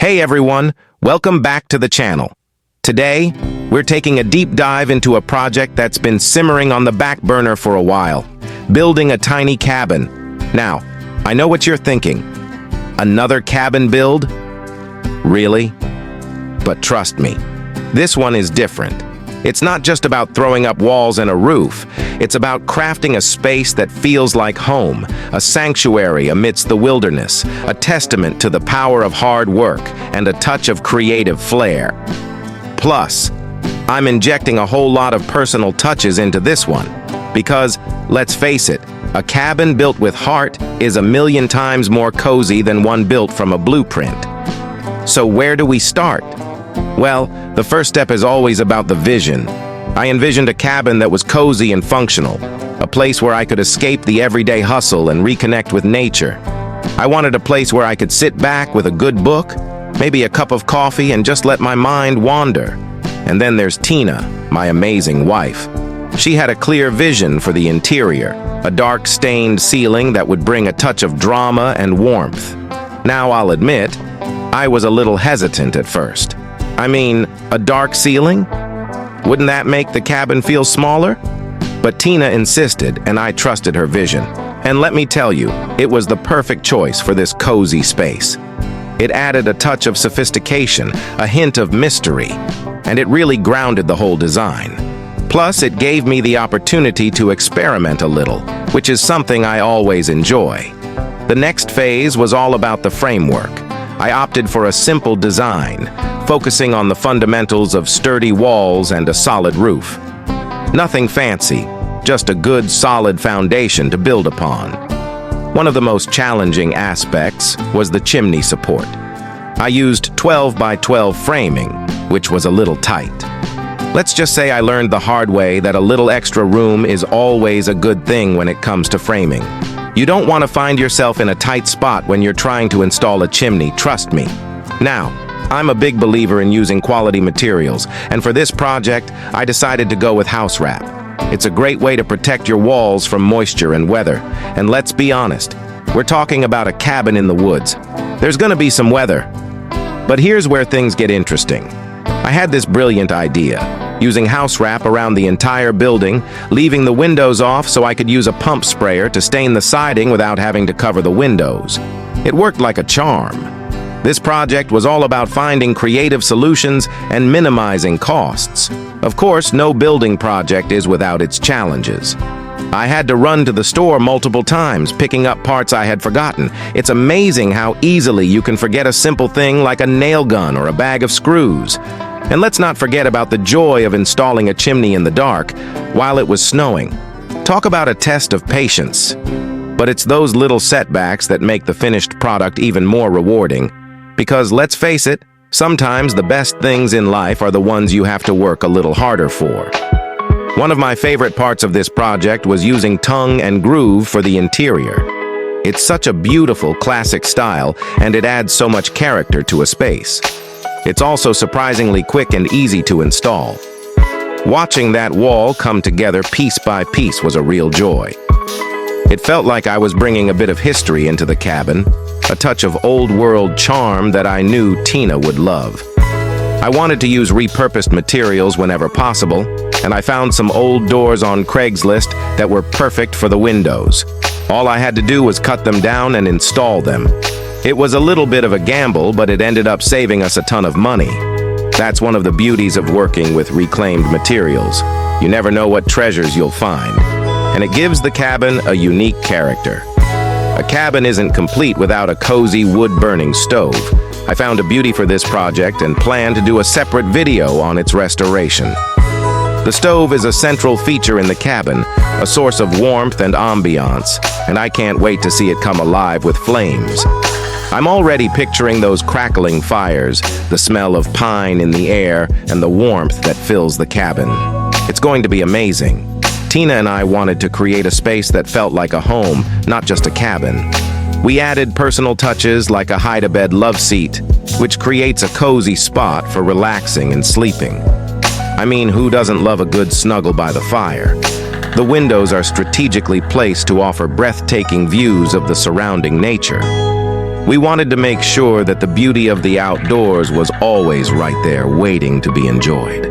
Hey everyone, welcome back to the channel. Today, we're taking a deep dive into a project that's been simmering on the back burner for a while, building a tiny cabin. Now, I know what you're thinking. Another cabin build? Really? But trust me, this one is different. It's not just about throwing up walls and a roof. It's about crafting a space that feels like home, a sanctuary amidst the wilderness, a testament to the power of hard work and a touch of creative flair. Plus, I'm injecting a whole lot of personal touches into this one. Because, let's face it, a cabin built with heart is a million times more cozy than one built from a blueprint. So where do we start? Well, the first step is always about the vision. I envisioned a cabin that was cozy and functional, a place where I could escape the everyday hustle and reconnect with nature. I wanted a place where I could sit back with a good book, maybe a cup of coffee, and just let my mind wander. And then there's Tina, my amazing wife. She had a clear vision for the interior, a dark stained ceiling that would bring a touch of drama and warmth. Now I'll admit, I was a little hesitant at first. I mean, a dark ceiling? Wouldn't that make the cabin feel smaller? But Tina insisted, and I trusted her vision. And let me tell you, it was the perfect choice for this cozy space. It added a touch of sophistication, a hint of mystery, and it really grounded the whole design. Plus, it gave me the opportunity to experiment a little, which is something I always enjoy. The next phase was all about the framework. I opted for a simple design, focusing on the fundamentals of sturdy walls and a solid roof. Nothing fancy, just a good, solid foundation to build upon. One of the most challenging aspects was the chimney support. I used 12 by 12 framing, which was a little tight. Let's just say I learned the hard way that a little extra room is always a good thing when it comes to framing. You don't want to find yourself in a tight spot when you're trying to install a chimney, trust me. Now, I'm a big believer in using quality materials, and for this project, I decided to go with house wrap. It's a great way to protect your walls from moisture and weather. And let's be honest, we're talking about a cabin in the woods. There's gonna be some weather. But here's where things get interesting. I had this brilliant idea, using house wrap around the entire building, leaving the windows off so I could use a pump sprayer to stain the siding without having to cover the windows. It worked like a charm. This project was all about finding creative solutions and minimizing costs. Of course, no building project is without its challenges. I had to run to the store multiple times, picking up parts I had forgotten. It's amazing how easily you can forget a simple thing like a nail gun or a bag of screws. And let's not forget about the joy of installing a chimney in the dark while it was snowing. Talk about a test of patience. But it's those little setbacks that make the finished product even more rewarding. Because let's face it, sometimes the best things in life are the ones you have to work a little harder for. One of my favorite parts of this project was using tongue and groove for the interior. It's such a beautiful classic style, and it adds so much character to a space. It's also surprisingly quick and easy to install. Watching that wall come together piece by piece was a real joy. It felt like I was bringing a bit of history into the cabin, a touch of old-world charm that I knew Tina would love. I wanted to use repurposed materials whenever possible, and I found some old doors on Craigslist that were perfect for the windows. All I had to do was cut them down and install them. It was a little bit of a gamble, but it ended up saving us a ton of money. That's one of the beauties of working with reclaimed materials. You never know what treasures you'll find. And it gives the cabin a unique character. A cabin isn't complete without a cozy wood-burning stove. I found a beauty for this project and plan to do a separate video on its restoration. The stove is a central feature in the cabin, a source of warmth and ambiance, and I can't wait to see it come alive with flames. I'm already picturing those crackling fires, the smell of pine in the air, and the warmth that fills the cabin. It's going to be amazing. Tina and I wanted to create a space that felt like a home, not just a cabin. We added personal touches like a hide-a-bed love seat, which creates a cozy spot for relaxing and sleeping. I mean, who doesn't love a good snuggle by the fire? The windows are strategically placed to offer breathtaking views of the surrounding nature. We wanted to make sure that the beauty of the outdoors was always right there, waiting to be enjoyed.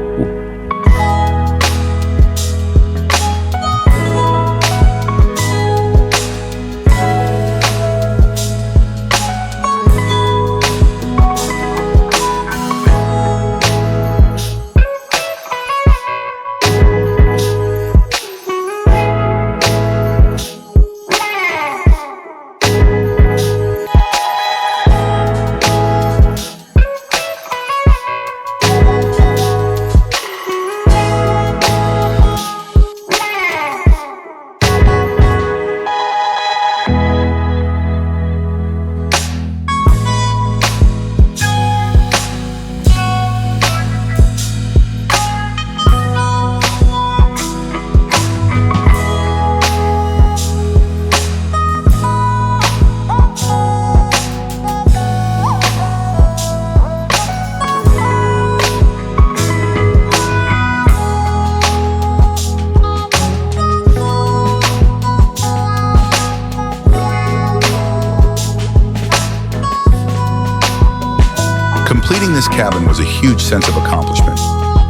Completing this cabin was a huge sense of accomplishment.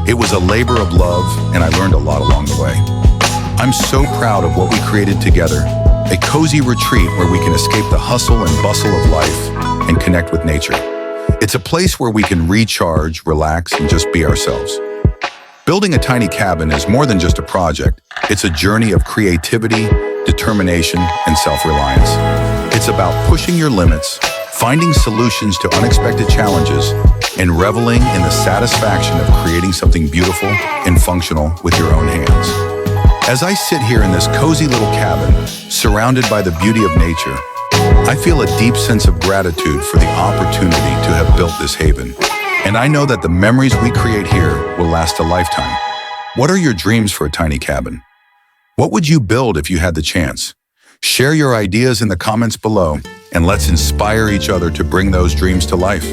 It was a labor of love, and I learned a lot along the way. I'm so proud of what we created together, a cozy retreat where we can escape the hustle and bustle of life and connect with nature. It's a place where we can recharge, relax, and just be ourselves. Building a tiny cabin is more than just a project. It's a journey of creativity, determination, and self-reliance. It's about pushing your limits, finding solutions to unexpected challenges, and reveling in the satisfaction of creating something beautiful and functional with your own hands. As I sit here in this cozy little cabin, surrounded by the beauty of nature, I feel a deep sense of gratitude for the opportunity to have built this haven. And I know that the memories we create here will last a lifetime. What are your dreams for a tiny cabin? What would you build if you had the chance? Share your ideas in the comments below, and let's inspire each other to bring those dreams to life.